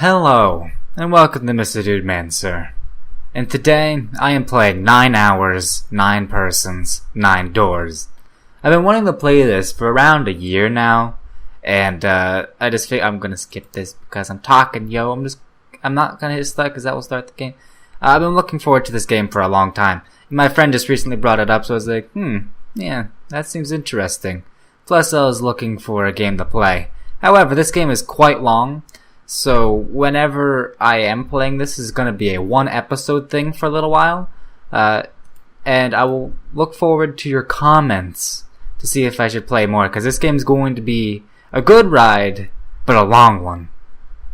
Hello, and welcome to MrDudeManSir. And today, I am playing 9 hours, 9 persons, 9 doors. I've been wanting to play this for around a year now, and I just think I'm gonna skip this because I'm talking, I'm not gonna hit start because that will start the game. I've been looking forward to this game for a long time. My friend just recently brought it up, so I was like, yeah, that seems interesting. Plus, I was looking for a game to play. However, this game is quite long, so whenever I am playing this is going to be a 1 episode thing for a little while. And I will look forward to your comments to see if I should play more, because this game is going to be a good ride, but a long one.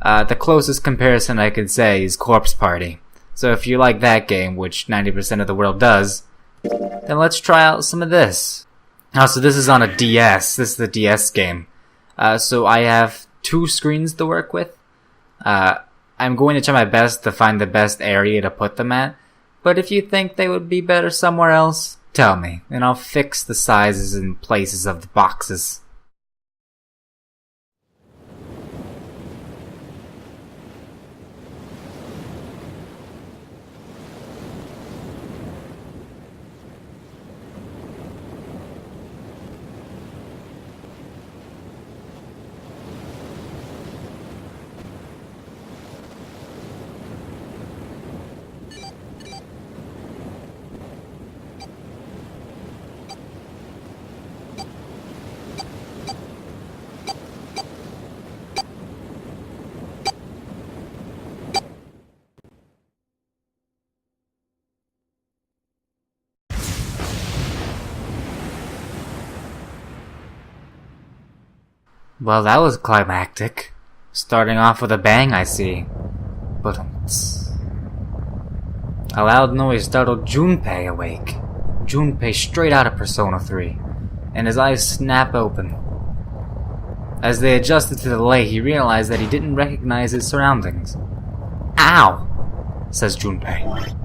The closest comparison I could say is Corpse Party. So if you like that game, which 90% of the world does, then let's try out some of this. So this is on a DS. This is the DS game. So I have 2 screens to work with. I'm going to try my best to find the best area to put them at. But if you think they would be better somewhere else, tell me, and I'll fix the sizes and places of the boxes. Well, that was climactic. Starting off with a bang, I see. But a loud noise startled Junpei awake. Junpei straight out of Persona 3, and his eyes snap open. As they adjusted to the light, he realized that he didn't recognize his surroundings. Ow! Says Junpei.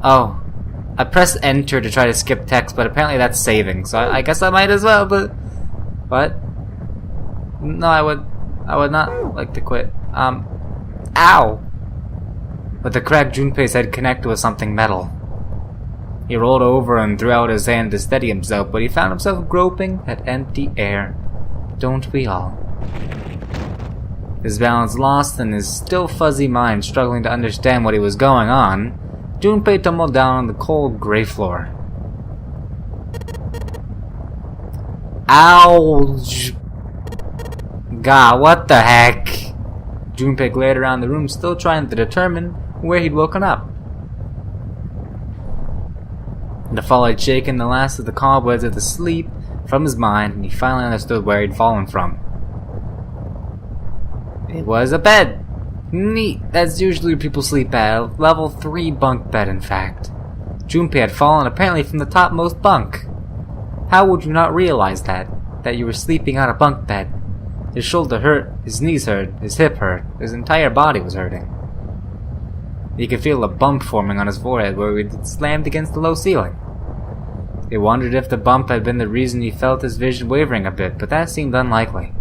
Oh, I pressed enter to try to skip text, but apparently that's saving, so I guess I might as well, but... What? No, I would not like to quit. Ow! But the crack Junpei's head connected with something metal. He rolled over and threw out his hand to steady himself, but he found himself groping at empty air. Don't we all? His balance lost and his still fuzzy mind struggling to understand what he was going on, Junpei tumbled down on the cold gray floor. Ouch! God, what the heck? Junpei glared around the room, still trying to determine where he'd woken up. The fall had shaken the last of the cobwebs of the sleep from his mind, and he finally understood where he'd fallen from. It was a bed! Neat! That's usually where people sleep at. A level 3 bunk bed, in fact. Junpei had fallen apparently from the topmost bunk. How would you not realize that you were sleeping on a bunk bed? His shoulder hurt, his knees hurt, his hip hurt, his entire body was hurting. He could feel a bump forming on his forehead where it had slammed against the low ceiling. He wondered if the bump had been the reason he felt his vision wavering a bit, but that seemed unlikely.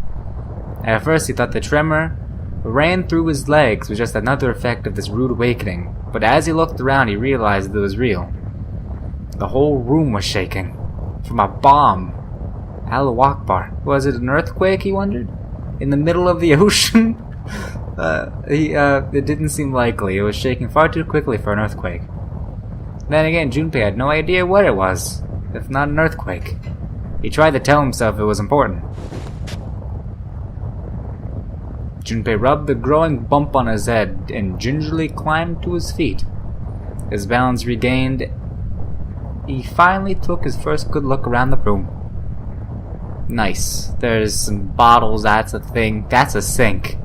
At first he thought the tremor ran through his legs was just another effect of this rude awakening, but as he looked around he realized it was real. The whole room was shaking. From a bomb. Allahu Akbar. Was it an earthquake, he wondered? In the middle of the ocean? It didn't seem likely. It was shaking far too quickly for an earthquake. Then again, Junpei had no idea what it was, if not an earthquake. He tried to tell himself it was important. Junpei rubbed the growing bump on his head and gingerly climbed to his feet. His balance regained, he finally took his first good look around the room. Nice. There's some bottles, that's a thing. That's a sink.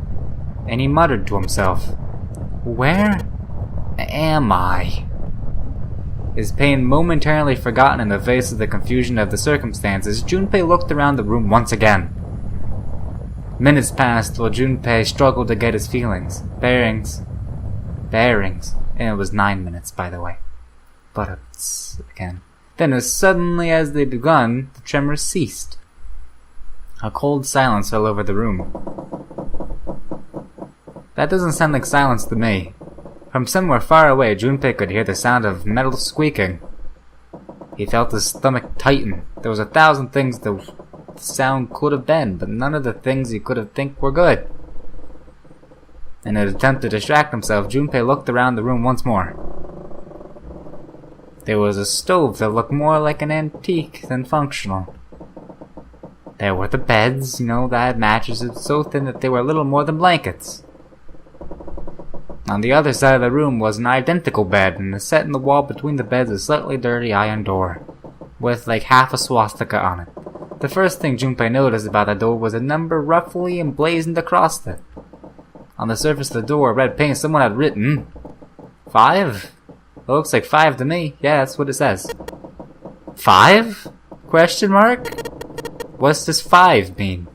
And he muttered to himself, where am I? His pain momentarily forgotten in the face of the confusion of the circumstances, Junpei looked around the room once again. Minutes passed while Junpei struggled to get his bearings. And it was 9 minutes, by the way. But again. Then as suddenly as they'd begun, the tremors ceased. A cold silence fell over the room. That doesn't sound like silence to me. From somewhere far away, Junpei could hear the sound of metal squeaking. He felt his stomach tighten. There was 1,000 things the sound could have been, but none of the things he could have think were good. In an attempt to distract himself, Junpei looked around the room once more. There was a stove that looked more like an antique than functional. There were the beds, that had mattresses so thin that they were little more than blankets. On the other side of the room was an identical bed, and set in the wall between the beds a slightly dirty iron door, with like half a swastika on it. The first thing Junpei noticed about the door was a number roughly emblazoned across it. On the surface of the door, red paint, someone had written 5? It looks like 5 to me. Yeah, that's what it says. 5? Question mark? What's this 5 mean?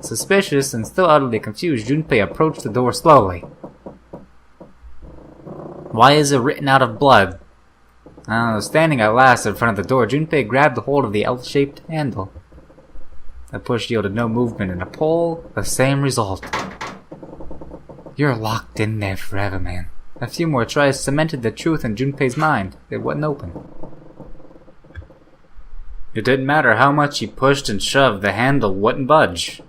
Suspicious and still utterly confused, Junpei approached the door slowly. Why is it written out of blood? Standing at last in front of the door, Junpei grabbed hold of the L-shaped handle. The push yielded no movement, and a pull, the same result. You're locked in there forever, man. A few more tries cemented the truth in Junpei's mind. It wouldn't open. It didn't matter how much he pushed and shoved, the handle wouldn't budge.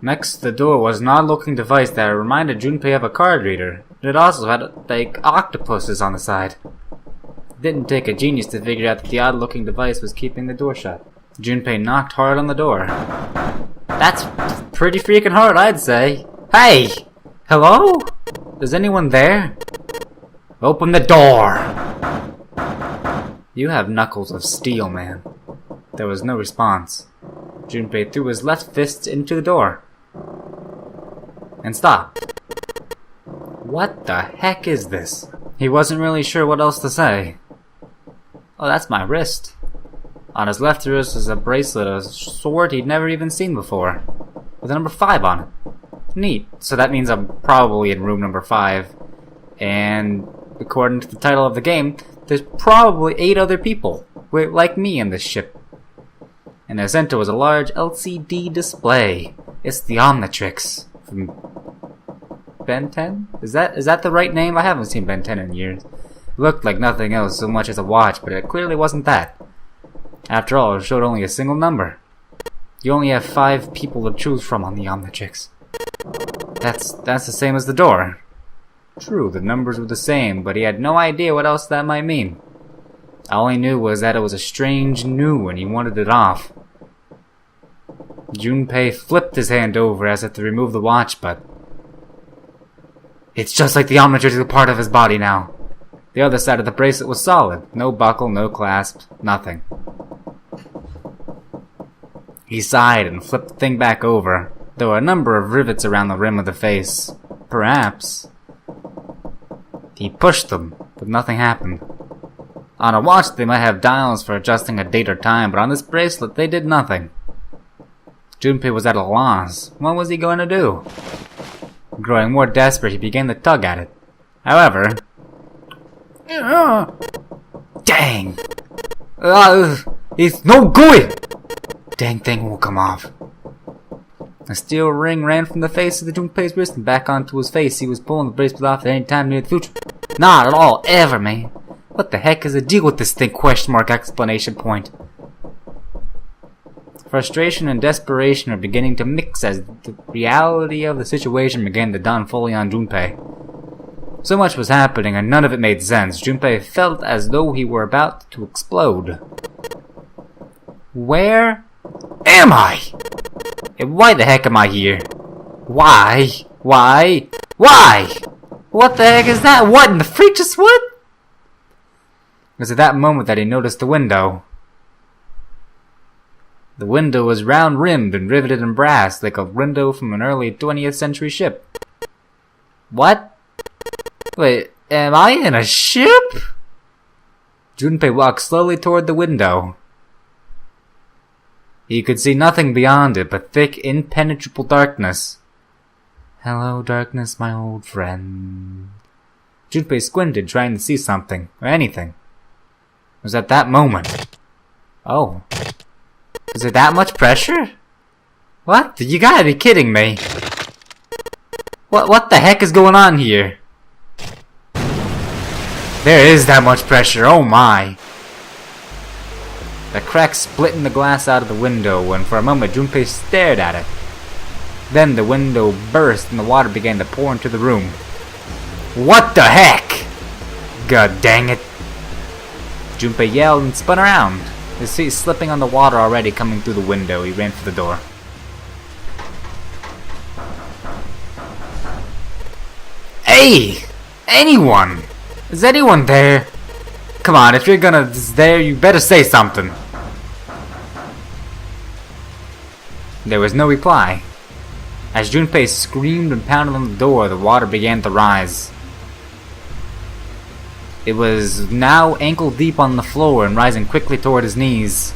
Next to the door was an odd-looking device that reminded Junpei of a card reader. It also had, octopuses on the side. It didn't take a genius to figure out that the odd-looking device was keeping the door shut. Junpei knocked hard on the door. That's pretty freaking hard, I'd say. Hey! Hello? Is anyone there? Open the door! You have knuckles of steel, man. There was no response. Junpei threw his left fist into the door. And stopped. What the heck is this? He wasn't really sure what else to say. Oh, that's my wrist. On his left wrist is a bracelet, a sword he'd never even seen before, with a number 5 on it. Neat. So that means I'm probably in room number 5. And according to the title of the game, there's probably 8 other people, like me in this ship. In the center was a large LCD display. It's the Omnitrix from Ben 10? Is that the right name? I haven't seen Ben 10 in years. It looked like nothing else so much as a watch, but it clearly wasn't that. After all, it showed only a single number. You only have 5 people to choose from on the Omnitrix. That's the same as the door. True, the numbers were the same, but he had no idea what else that might mean. All he knew was that it was a strange new and he wanted it off. Junpei flipped his hand over as if to remove the watch, but it's just like the Omnitrix is a part of his body now. The other side of the bracelet was solid. No buckle, no clasp, nothing. He sighed and flipped the thing back over. There were a number of rivets around the rim of the face. Perhaps. He pushed them, but nothing happened. On a watch they might have dials for adjusting a date or time, but on this bracelet they did nothing. Junpei was at a loss. What was he going to do? Growing more desperate, he began to tug at it. However... Dang! It's no good! Dang thing won't come off. A steel ring ran from the face of the Junpei's wrist and back onto his face. He was pulling the bracelet off at any time near the future. Not at all, ever, man. What the heck is the deal with this thing? Question mark, exclamation point. Frustration and desperation are beginning to mix as the reality of the situation began to dawn fully on Junpei. So much was happening and none of it made sense. Junpei felt as though he were about to explode. Where am I? And why the heck am I here? Why? Why? What the heck is that? What in the freak just what? It was at that moment that he noticed the window. The window was round-rimmed and riveted in brass, like a window from an early 20th century ship. What? Wait, am I in a ship? Junpei walked slowly toward the window. He could see nothing beyond it but thick, impenetrable darkness. Hello, darkness, my old friend. Junpei squinted, trying to see something, or anything. It was at that moment. Oh. Is there that much pressure? What? You gotta be kidding me. What the heck is going on here? There is that much pressure, oh my! The crack splitting the glass out of the window, and for a moment Junpei stared at it. Then the window burst and the water began to pour into the room. What the heck? God dang it. Junpei yelled and spun around. His feet slipping on the water already coming through the window. He ran for the door. Hey! Anyone! Is anyone there? Come on, if you're gonna there, you better say something. There was no reply. As Junpei screamed and pounded on the door, the water began to rise. It was now ankle deep on the floor and rising quickly toward his knees.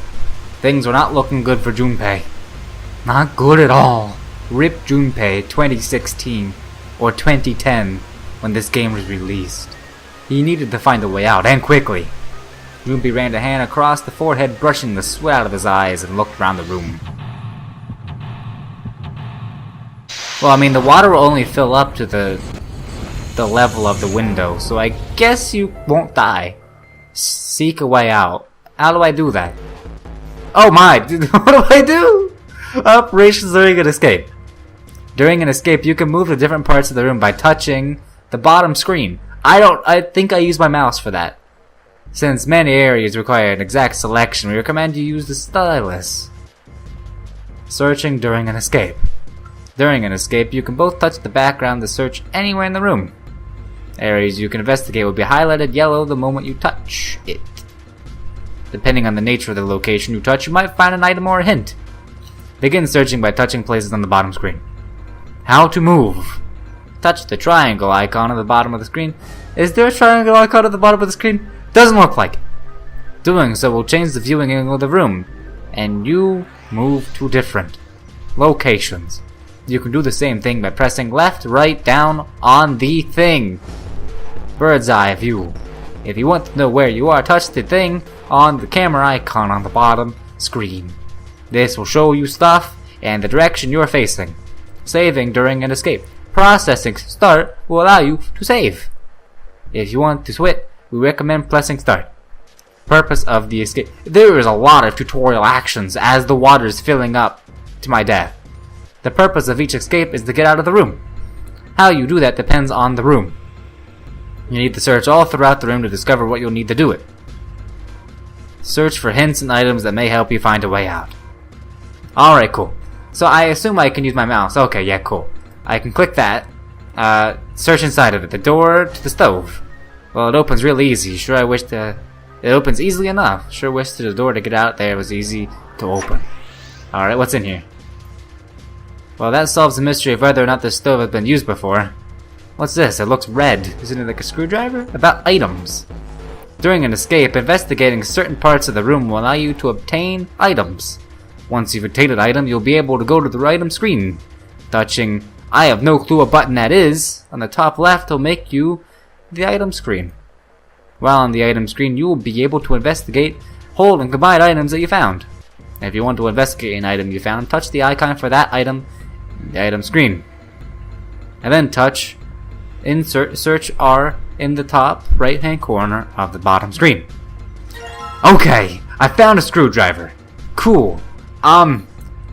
Things were not looking good for Junpei. Not good at all. RIP Junpei 2016 or 2010 when this game was released. He needed to find a way out, and quickly. Junpei ran a hand across the forehead, brushing the sweat out of his eyes, and looked around the room. Well, I mean, the water will only fill up to the level of the window, so I guess you won't die. Seek a way out. How do I do that? Oh my! What do I do? Operations during an escape. During an escape, you can move to different parts of the room by touching the bottom screen. I think I use my mouse for that. Since many areas require an exact selection, we recommend you use the stylus. Searching during an escape. During an escape, you can both touch the background to search anywhere in the room. Areas you can investigate will be highlighted yellow the moment you touch it. Depending on the nature of the location you touch, you might find an item or a hint. Begin searching by touching places on the bottom screen. How to move. Touch the triangle icon at the bottom of the screen. Is there a triangle icon at the bottom of the screen? Doesn't look like it. Doing so will change the viewing angle of the room, and you move to different locations. You can do the same thing by pressing left, right, down on the thing. Bird's eye view. If you want to know where you are, touch the thing on the camera icon on the bottom screen. This will show you stuff and the direction you're facing. Saving during an escape. Processing start will allow you to save. If you want to quit, we recommend pressing start. Purpose of the escape. There is a lot of tutorial actions as the water is filling up to my death. The purpose of each escape is to get out of the room. How you do that depends on the room. You need to search all throughout the room to discover what you'll need to do it. Search for hints and items that may help you find a way out. Alright, cool. So I assume I can use my mouse. Okay, yeah, cool. I can click that. Search inside of it. The door to the stove. Well, it opens really easy. Sure, I wish to... It opens easily enough. Sure wish the door to get out there was easy to open. Alright, what's in here? Well, that solves the mystery of whether or not this stove has been used before. What's this? It looks red. Isn't it like a screwdriver? About items. During an escape, investigating certain parts of the room will allow you to obtain items. Once you've obtained an item, you'll be able to go to the item screen. Touching I have no clue what button that is on the top left will make you the item screen. While on the item screen, you will be able to investigate, hold, and combine items that you found. If you want to investigate an item you found, touch the icon for that item in the item screen. And then touch Insert Search R in the top right hand corner of the bottom screen. Okay, I found a screwdriver. Cool. I'm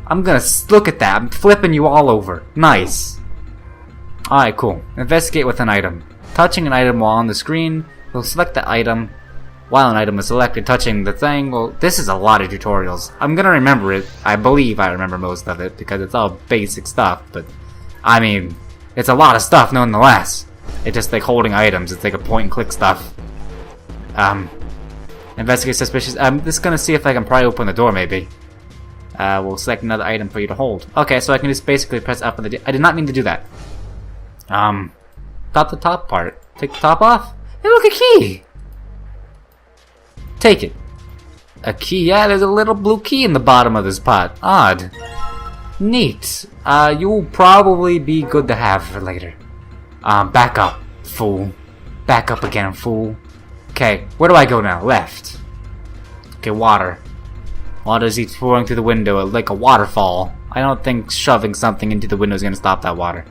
gonna look at that. I'm flipping you all over. Nice. Alright, cool. Investigate with an item. Touching an item while on the screen will select the item. While an item is selected, touching the thing, well, this is a lot of tutorials. I'm gonna remember it. I believe I remember most of it because it's all basic stuff, but I mean, it's a lot of stuff nonetheless. It's just like holding items. It's like a point and click stuff. Investigate suspicious. I'm just gonna see if I can pry open the door maybe. We'll select another item for you to hold. Okay, so I can just basically press up on the... I did not mean to do that. Got the top part. Take the top off. Hey, look, a key! Take it. A key? Yeah, there's a little blue key in the bottom of this pot. Odd. Neat. You'll probably be good to have for later. Back up, fool. Back up again, fool. Okay, where do I go now? Left. Okay, water. Water is pouring through the window like a waterfall. I don't think shoving something into the window is going to stop that water.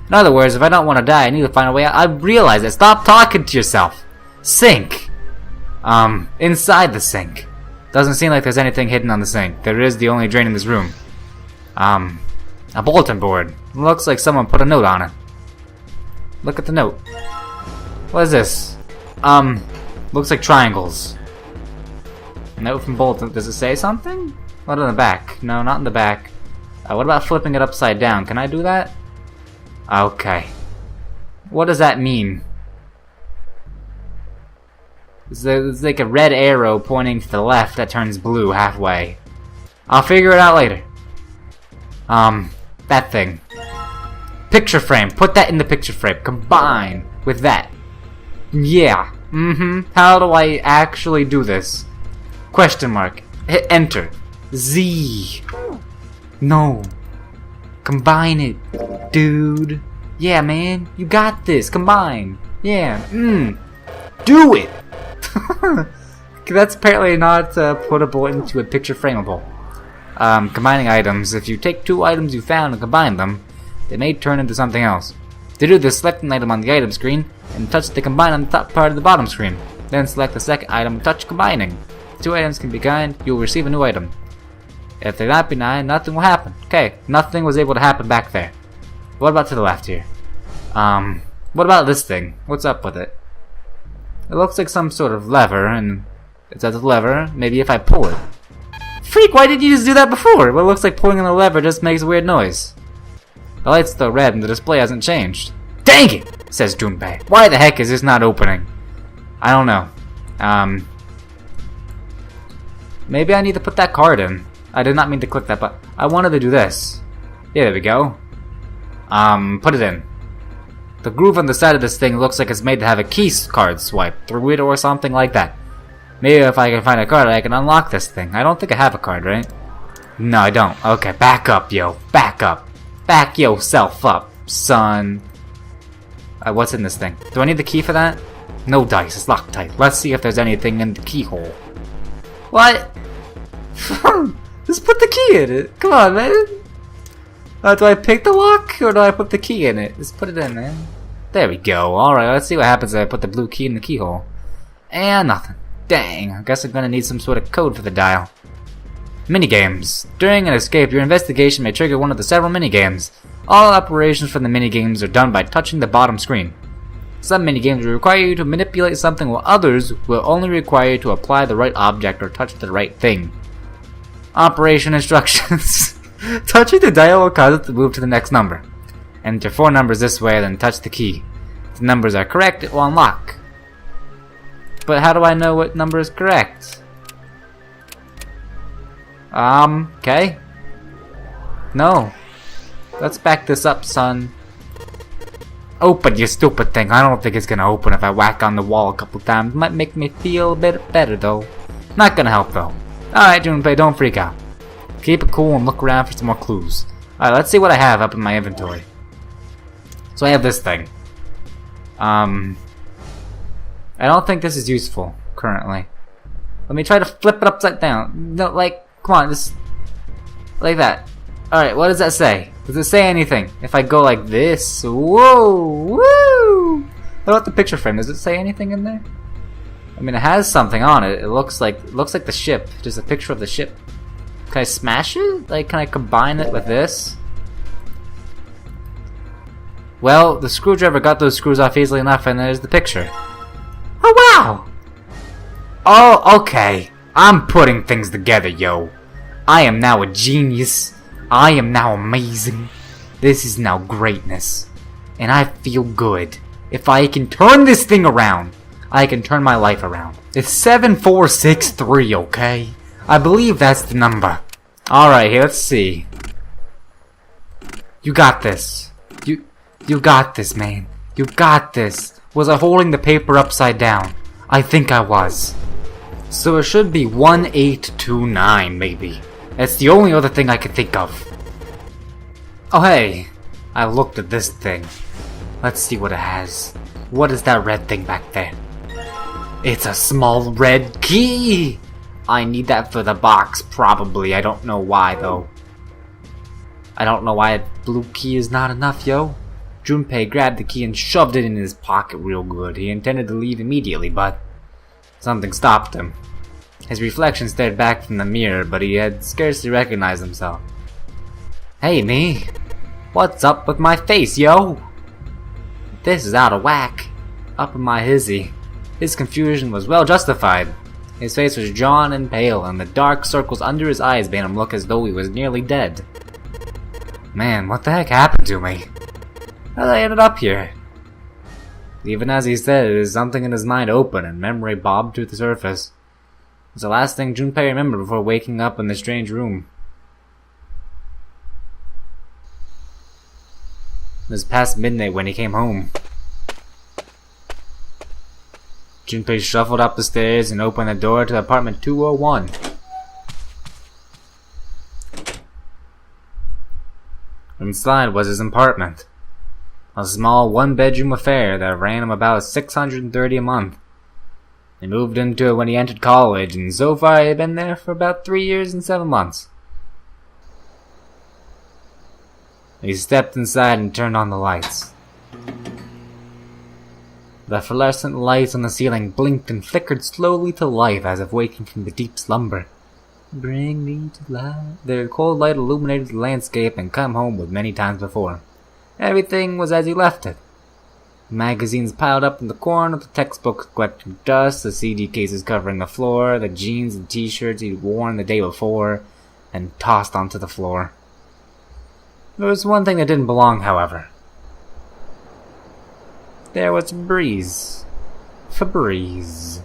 In other words, if I don't want to die, I need to find a way out. I realize it. Stop talking to yourself. Sink. Inside the sink. Doesn't seem like there's anything hidden on the sink. There is the only drain in this room. A bulletin board. Looks like someone put a note on it. Look at the note. What is this? Looks like triangles. Note from bulletin. Does it say something? What in the back? No, not in the back. What about flipping it upside down? Can I do that? Okay. What does that mean? It's like a red arrow pointing to the left that turns blue halfway. I'll figure it out later. That thing. Picture frame. Put that in the picture frame. Combine with that. Yeah. How do I actually do this? Question mark. Hit enter. Z. No. Combine it, dude. Yeah, man. You got this. Combine. Yeah. Do it. That's apparently not putable into a picture frameable. Combining items. If you take two items you found and combine them, they may turn into something else. To do this, select an item on the item screen and touch the combine on the top part of the bottom screen. Then select the second item and touch combining. If two items can be combined, you will receive a new item. If they're not benign, nothing will happen. Okay, nothing was able to happen back there. What about to the left here? What about this thing? What's up with it? It looks like some sort of lever, and it says lever. Maybe if I pull it. Freak, why didn't you just do that before? What looks like pulling on the lever just makes a weird noise. The light's still red and the display hasn't changed. Dang it! Says Junpei. Why the heck is this not opening? I don't know. Maybe I need to put that card in. I did not mean to click that button. I wanted to do this. Yeah, there we go. Put it in. The groove on the side of this thing looks like it's made to have a key card swipe through it or something like that. Maybe if I can find a card, I can unlock this thing. I don't think I have a card, right? No, I don't. Okay, back up, yo. Back up. Back yourself up, son. What's in this thing? Do I need the key for that? No dice. It's locked tight. Let's see if there's anything in the keyhole. What? Just put the key in it. Come on, man. Do I pick the lock or do I put the key in it? Just put it in there. There we go. Alright, let's see what happens if I put the blue key in the keyhole. And nothing. Dang, I guess I'm gonna need some sort of code for the dial. Minigames. During an escape, your investigation may trigger one of the several minigames. All operations from the minigames are done by touching the bottom screen. Some minigames will require you to manipulate something, while others will only require you to apply the right object or touch the right thing. Operation instructions. Touching the dial will cause it to move to the next number. Enter 4 numbers this way, then touch the key. If the numbers are correct, it will unlock. But how do I know what number is correct? Okay. No. Let's back this up, son. Open, you stupid thing. I don't think it's gonna open if I whack on the wall a couple times. Might make me feel a bit better, though. Not gonna help, though. Alright, Junpei, don't freak out. Keep it cool and look around for some more clues. Alright, let's see what I have up in my inventory. So I have this thing. I don't think this is useful, currently. Let me try to flip it upside down. No, like, come on, just... like that. Alright, what does that say? Does it say anything? If I go like this... Whoa! Woo! What about the picture frame? Does it say anything in there? I mean, it has something on it. It looks like the ship. Just a picture of the ship. Can I smash it? Like, can I combine it with this? Well, the screwdriver got those screws off easily enough, and there's the picture. Oh, wow! Oh, okay. I'm putting things together, yo. I am now a genius. I am now amazing. This is now greatness. And I feel good. If I can turn this thing around, I can turn my life around. It's 7463, okay? I believe that's the number. Alright, here, let's see. You got this. You got this, man. You got this. Was I holding the paper upside down? I think I was. So it should be 1829, maybe. That's the only other thing I can think of. Oh hey, I looked at this thing. Let's see what it has. What is that red thing back there? It's a small red key! I need that for the box, probably. I don't know why, though. I don't know why a blue key is not enough, yo. Junpei grabbed the key and shoved it in his pocket real good. He intended to leave immediately, but something stopped him. His reflection stared back from the mirror, but he had scarcely recognized himself. Hey, me. What's up with my face, yo? This is out of whack. Up in my hizzy. His confusion was well justified. His face was drawn and pale, and the dark circles under his eyes made him look as though he was nearly dead. Man, what the heck happened to me? How did I end up here? Even as he said it, something in his mind opened and memory bobbed to the surface. It was the last thing Junpei remembered before waking up in the strange room. It was past midnight when he came home. Junpei shuffled up the stairs and opened the door to apartment 201. Inside was his apartment. A small one-bedroom affair that ran him about $630 a month. He moved into it when he entered college, and so far he had been there for about 3 years and 7 months. He stepped inside and turned on the lights. The fluorescent lights on the ceiling blinked and flickered slowly to life as if waking from the deep slumber. Bring me to life. Their cold light illuminated the landscape and come home with many times before. Everything was as he left it. Magazines piled up in the corner, the textbooks collecting dust, the CD cases covering the floor, the jeans and t-shirts he'd worn the day before, and tossed onto the floor. There was one thing that didn't belong, however. There was Breeze. Febreze.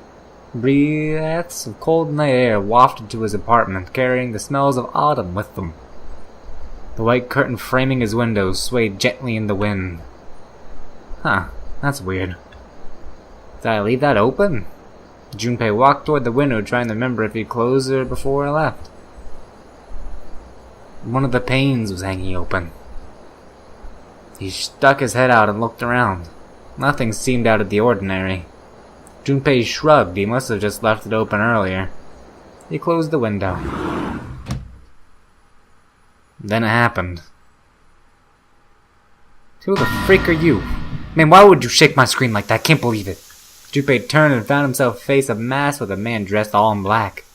Breaths of cold night air wafted to his apartment, carrying the smells of autumn with them. The white curtain framing his window swayed gently in the wind. Huh, that's weird. Did I leave that open? Junpei walked toward the window, trying to remember if he closed it before I left. One of the panes was hanging open. He stuck his head out and looked around. Nothing seemed out of the ordinary. Junpei shrugged. He must have just left it open earlier. He closed the window. Then it happened. Who the freak are you? Man, why would you shake my screen like that? Can't believe it. Junpei turned and found himself face a mask with a man dressed all in black.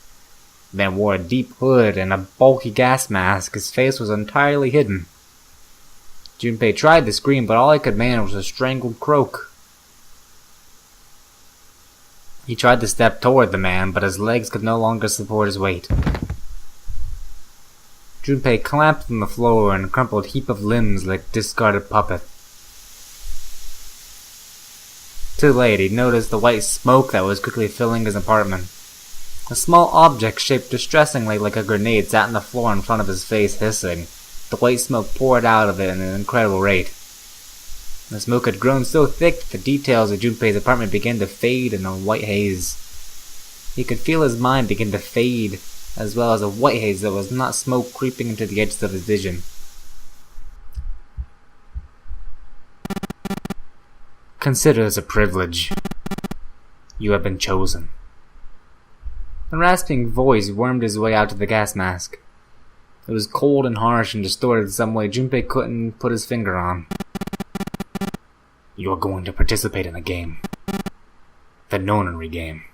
The man wore a deep hood and a bulky gas mask. His face was entirely hidden. Junpei tried to scream, but all he could manage was a strangled croak. He tried to step toward the man, but his legs could no longer support his weight. Junpei collapsed on the floor and a crumpled heap of limbs like a discarded puppet. Too late, he noticed the white smoke that was quickly filling his apartment. A small object shaped distressingly like a grenade sat on the floor in front of his face, hissing. The white smoke poured out of it at an incredible rate. The smoke had grown so thick that the details of Junpei's apartment began to fade in a white haze. He could feel his mind begin to fade, as well as a white haze that was not smoke creeping into the edges of his vision. Consider this a privilege. You have been chosen. The rasping voice wormed his way out to the gas mask. It was cold and harsh and distorted in some way Junpei couldn't put his finger on. You are going to participate in a game. The nonary game.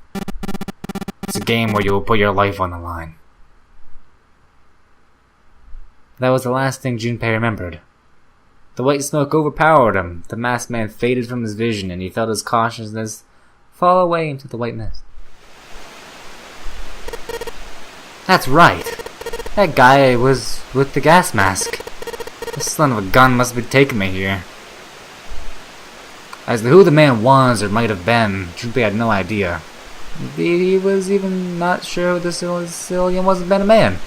It's a game where you will put your life on the line. That was the last thing Junpei remembered. The white smoke overpowered him. The masked man faded from his vision, and he felt his consciousness fall away into the white mist. That's right. That guy was with the gas mask. This son of a gun must be taking me here. As to who the man was or might have been, Junpei had no idea. He was even not sure who this alien was been a man.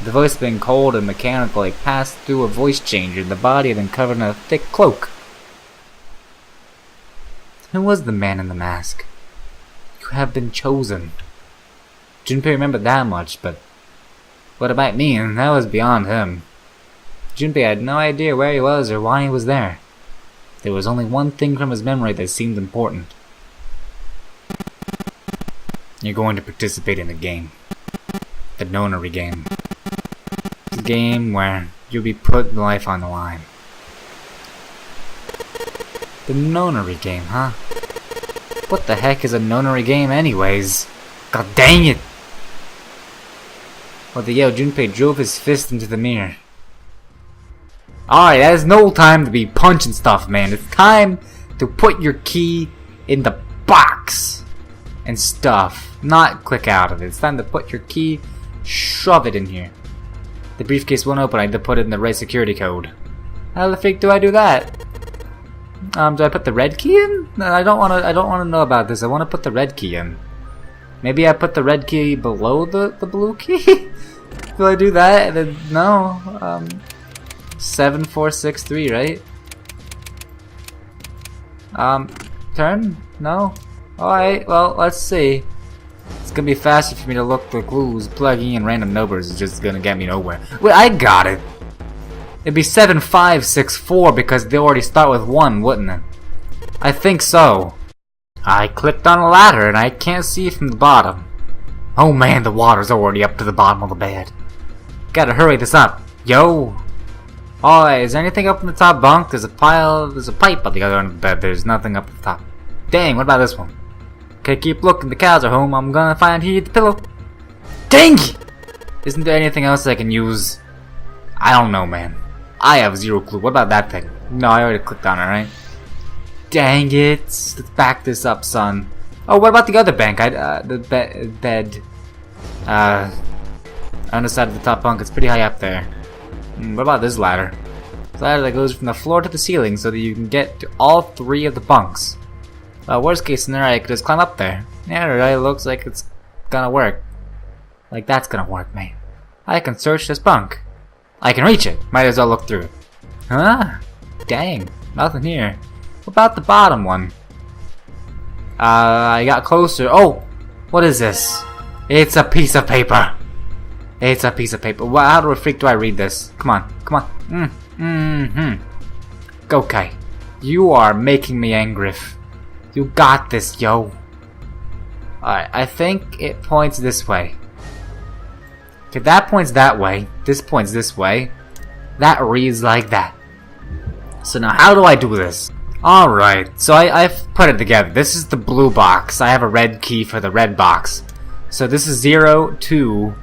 The voice being cold and mechanical, it passed through a voice changer, and the body had been covered in a thick cloak. Who was the man in the mask? You have been chosen. Junpei remembered that much, but what it might mean, that was beyond him. Junpei had no idea where he was or why he was there. There was only one thing from his memory that seemed important. You're going to participate in a game. The nonary game. It's a game where you'll be put life on the line. The nonary game, huh? What the heck is a nonary game anyways? God dang it! Well, the Junpei drove his fist into the mirror. Alright, that is no time to be punching stuff, man. It's time to put your key in the box and stuff. Not click out of it. It's time to put your key, shove it in here. The briefcase won't open. I had to put it in the right security code. How the freak do I do that? Do I put the red key in? No, I don't want to know about this. I want to put the red key in. Maybe I put the red key below the blue key? Do I do that? And then, no. 7463, right? Turn? No? Alright, well, let's see. It's gonna be faster for me to look for clues. Plugging in random numbers is just gonna get me nowhere. Wait, I got it! It'd be 7564 because they already start with 1, wouldn't it? I think so. I clicked on a ladder and I can't see from the bottom. Oh man, the water's already up to the bottom of the bed. Gotta hurry this up. Yo! Alright, is there anything up in the top bunk? There's a pipe on the other end of the bed. There's nothing up at the top. Dang, what about this one? Okay, keep looking. The cows are home. I'm gonna find here the pillow. Dang! Isn't there anything else I can use? I don't know, man. I have zero clue. What about that thing? No, I already clicked on it, right? Dang it! Let's back this up, son. Oh, what about the other bank? The bed. On the side of the top bunk. It's pretty high up there. What about this ladder? It's a ladder that goes from the floor to the ceiling so that you can get to all 3 of the bunks. Worst case scenario, I could just climb up there. Yeah, it really looks like it's gonna work. Like that's gonna work, man. I can search this bunk. I can reach it. Might as well look through it. Huh? Dang. Nothing here. What about the bottom one? I got closer. Oh! What is this? It's a piece of paper. It's a piece of paper. How the freak do I read this? Come on. Come on. Okay. You are making me angry. You got this, yo. Alright, I think it points this way. Okay, that points that way. This points this way. That reads like that. So now, how do I do this? Alright, so I've put it together. This is the blue box. I have a red key for the red box. So this is 0, 2,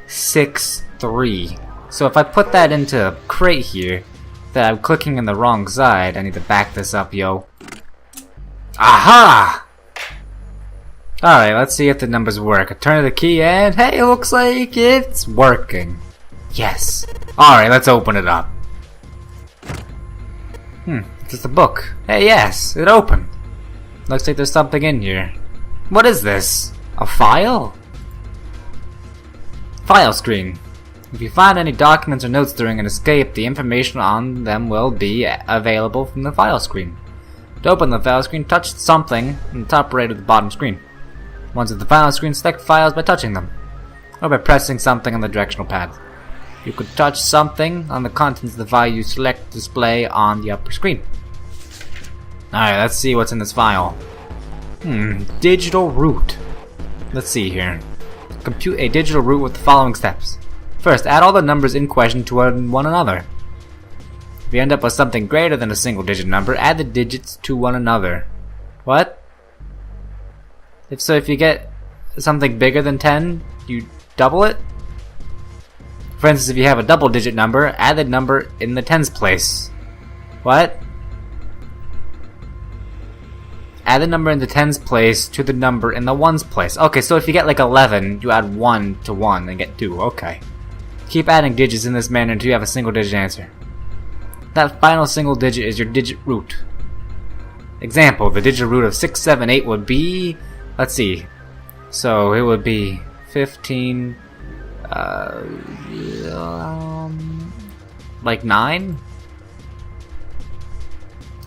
6, 3. So if I put that into a crate here, that I'm clicking in the wrong side, I need to back this up, yo. Aha! Alright, let's see if the numbers work. I turn the key and hey, it looks like it's working. Yes. Alright, let's open it up. It's a book. Hey, yes, it opened. Looks like there's something in here. What is this? A file? File screen. If you find any documents or notes during an escape, the information on them will be available from the file screen. To open the file screen, touch something in the top right of the bottom screen. Once at the file screen, select files by touching them, or by pressing something on the directional pad. You could touch something on the contents of the file you select to display on the upper screen. Alright, let's see what's in this file. Digital root. Let's see here. Compute a digital root with the following steps. First, add all the numbers in question to one another. If you end up with something greater than a single digit number, add the digits to one another. What? If you get something bigger than 10, you double it? For instance, if you have a double digit number, add the number in the tens place. What? Add the number in the tens place to the number in the ones place. Okay, so if you get like 11, you add 1 to 1 and get 2. Okay. Keep adding digits in this manner until you have a single digit answer. That final single digit is your digit root. Example, the digit root of 678 would be... Let's see. So it would be 15... like 9?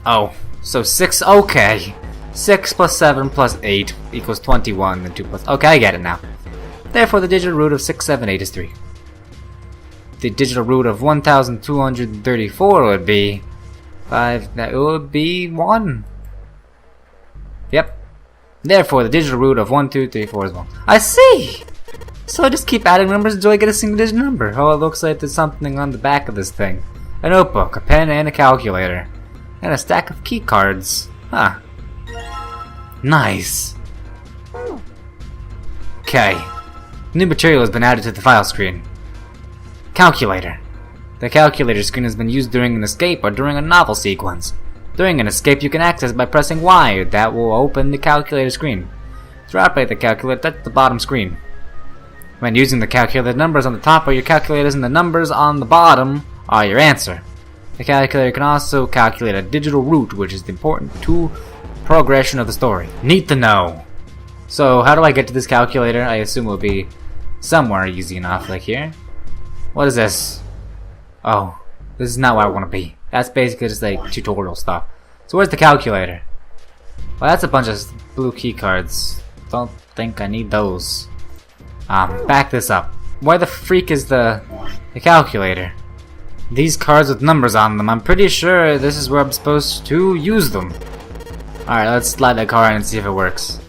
Oh, so 6... Okay. 6 plus 7 plus 8 equals 21, and 2 plus... Okay, I get it now. Therefore, the digit root of 678 is 3. The digital root of 1234 would be 5. That would be 1. Yep. Therefore, the digital root of 1, 2, 3, 4 is 1. I see! So I just keep adding numbers until I get a single digit number. Oh, it looks like there's something on the back of this thing. A notebook, a pen, and a calculator. And a stack of key cards. Huh. Nice. Okay. New material has been added to the file screen. Calculator. The calculator screen has been used during an escape or during a novel sequence. During an escape, you can access it by pressing Y. That will open the calculator screen. To operate the calculator, touch the bottom screen. When using the calculator, the numbers on the top are your calculators and the numbers on the bottom are your answer. The calculator can also calculate a digital root, which is important to progression of the story. Need to know. So, how do I get to this calculator? I assume it will be somewhere easy enough, like here. What is this? Oh, this is not where I want to be. That's basically just like tutorial stuff. So where's the calculator? Well, that's a bunch of blue key cards. Don't think I need those. Back this up. Where the freak is the calculator? These cards with numbers on them. I'm pretty sure this is where I'm supposed to use them. Alright, let's slide that card in and see if it works.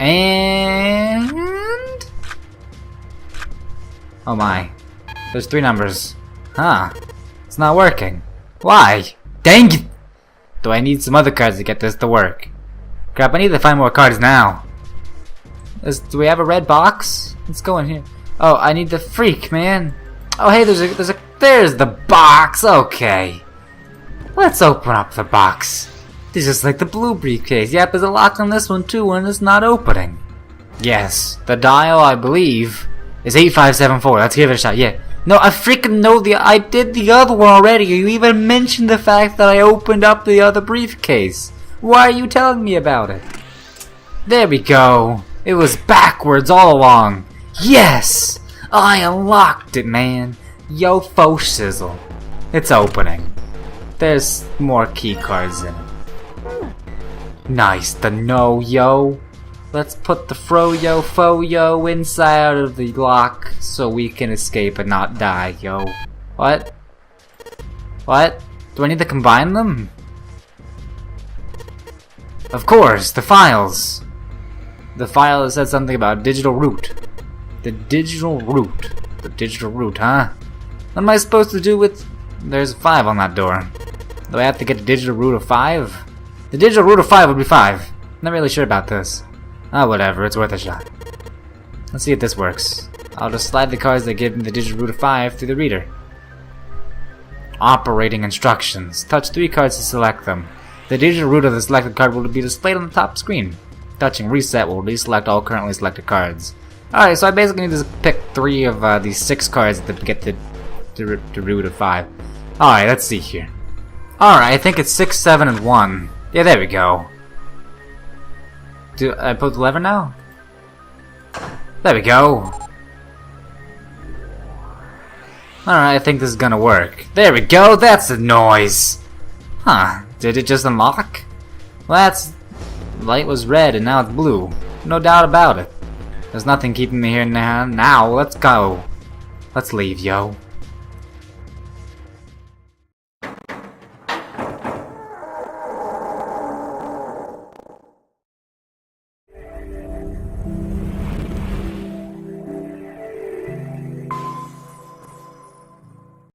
And... oh my. There's 3 numbers. Huh. It's not working. Why? Dang it! Do I need some other cards to get this to work? Crap, I need to find more cards now. Do we have a red box? Let's go in here. Oh, I need the freak, man. Oh, hey, there's the box. Okay. Let's open up the box. This is like the blue briefcase. Yep, there's a lock on this one too, and it's not opening. Yes, the dial, I believe, is 8574. Let's give it a shot. Yeah. No, I freaking know I did the other one already. You even mentioned the fact that I opened up the other briefcase. Why are you telling me about it? There we go. It was backwards all along. Yes! I unlocked it, man. Yo faux sizzle. It's opening. There's more key cards in it. Nice to know, yo. Let's put the fro-yo, fo-yo inside of the lock so we can escape and not die, yo. What? What? Do I need to combine them? Of course, the files. The file that said something about digital root. The digital root. The digital root, huh? What am I supposed to do with... there's a 5 on that door. Do I have to get the digital root of 5? The digital root of 5 would be 5. Not really sure about this. Ah, whatever, it's worth a shot. Let's see if this works. I'll just slide the cards that give me the digital root of 5 through the reader. Operating instructions. Touch 3 cards to select them. The digital root of the selected card will be displayed on the top screen. Touching reset will deselect all currently selected cards. Alright, so I basically need to pick 3 of these 6 cards to get the root of 5. Alright, let's see here. Alright, I think it's 6, 7, and 1. Yeah, there we go. Do I put the lever now? There we go. Alright, I think this is gonna work. There we go, that's the noise! Huh, did it just unlock? Well, that's... light was red and now it's blue. No doubt about it. There's nothing keeping me here now. Let's go. Let's leave, yo.